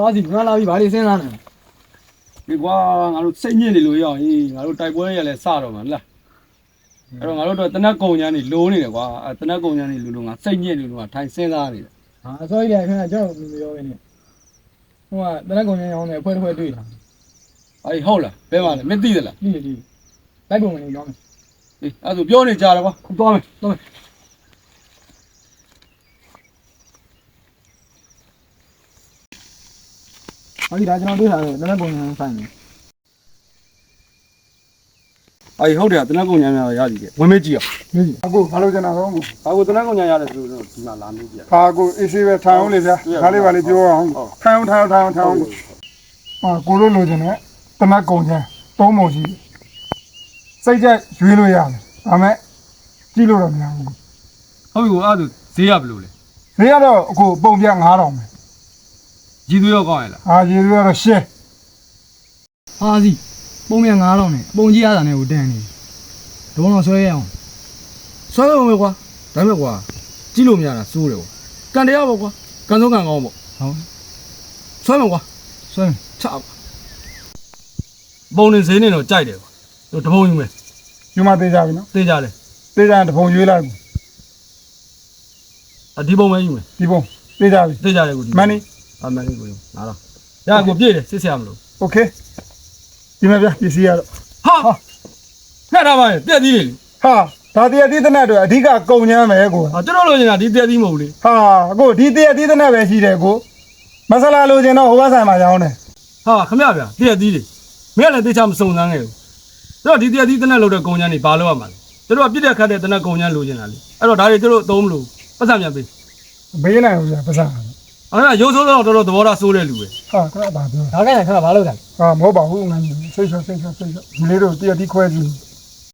ဟာစီငါလာပြီဘာတွေစဉ်းစားနေလဲ ဒီကွာငါတို့စိတ်ညစ်နေလို့ရအောင်ဟေးငါတို့တိုက်ပွဲရလဲစတော့မှာလားအဲ့တော့ငါတို့တော့တနက်ကုံညာနေလိုးနေတယ်ကွာတနက်ကုံညာနေလိုလို့ငါစိတ်ညစ်နေလို့ငါထိုင်စဉ်းစားနေတယ် ဟာအစိုးရခင်ဗျာကျွန်တော်မပြောရင်းနဲ့ဟိုကတနက်ကုန်ရအောင်နဲ့အဖွဲတစ်ဖွဲတွေ့တာ အေးဟုတ်လားဘယ်မှာလဲမသိသလား ဒီလိုက်ပုံဝင်ကြောင်း အေးအဲ့ဒါပြောနေကြတယ်ကွာခုသွားမယ်သွားမယ် ဟာဒီဒါကျွန်တော်တွေ့တာလေတနက်ကုန်ရအောင်ဆိုင်နေ အေးဟုတ်တယ်တနက်ကုံညာများရပြီကဝင်မေးကြည့်အောင် ဒီ အခုဘာလို့ကျွန်တော်တော့ ဘာကိုတနက်ကုံညာရတယ်ဆိုတော့ဒီမှာလာမေးကြည့် ခါကိုအေးဆေးပဲထိုင်အောင်လေဗျာခါလေးပါလေးပြောအောင်ထိုင်အောင်ဟာကိုလိုလိုချင်တဲ့တနတ်ကုံချမ်းသုံးပုံကြီးစိတ်ကြရွေးလို့ရတယ်ဒါမဲ့ကြည့်လို့တော့မရဘူး ဟုတ်ပြီကိုအဲ့ဒါဈေးရဘယ်လိုလဲ ဈေးကတော့အခုပုံပြ9000ပဲ ကြီးသွေးရောကောင်းရလား ဟာရေသွေးကတော့ရှင်း ဟာစီပုံမြန်9000နဲ့ပုံကြီးရတာနဲ့ကိုတန်းနေဒုံတော့ဆွဲရအောင် ဆွဲအောင်ပဲကွာဒါမဲ့ကွာကြည့်လို့မရတာစိုးတယ်ကွာကန်တရားပေါ့ကွာကန်ဆုံးကန်ကောင်းပေါ့ ဟုတ် ဆွဲမှာကွာ ဆွဲ ချပုံနေဈေးနေတော့ကြိုက်တယ်ကွာတို့တပုံယူမယ် ယူမသေးကြပြီနော် သိကြတယ် သေးကြရင်တပုံရွေးလိုက် ဒီပုံပဲယူမယ် ဒီပုံသေးကြပြီ သိကြတယ်ကိုဒီ မန်နီ အမန်နီကိုယူငါတော့ရကိုပြည့်တယ်စစ်ဆရာမလို့ โอเคဒီမှာဗျာပစ္စည်းရတော့ ဟာဖက်ထားပါရဲ့ပြက်သီးလေ ဟာဒါတည်းအသီးသနတ်တွေအဓိကကုံချမ်းမယ်ကို ဟာကျွန်တော်လိုချင်တာဒီပြက်သီးမဟုတ်လေ ဟာအခုဒီတည်းအသီးသနတ်ပဲရှိတယ်ကိုမဆလာလိုချင်တော့ဟိုဘက်ဆိုင်မှာရောင်းတယ် ဟာခမရဗျာပြက်သီးလေမင်းကလည်းတေချာမစုံစမ်းခဲ့ဘူးတို့ဒီပြက်သီးတနက်လောက်တဲ့ကုံချမ်းနေဘာလို့ရမှာလဲတို့ကပြစ်တဲ့ခတ်တဲ့တနက်ကုံချမ်းလိုချင်တာလေအဲ့တော့ဒါတွေတို့သုံးမလို့ပတ်စံပြန်ပေး ဘေးနိုင်ဘူးဗျာပတ်စံ အဲ့ဒါရိုးဆိုးတော့တော်တော်သဘောထားစိုးတဲ့လူပဲ ဟာခဏပါပြော ဒါကလည်းခါဘာလုပ်တာလဲ ဟာမဟုတ်ပါဘူးငါစိတ်ချဒီလေးတို့တည်းအသီးခွဲကြည့်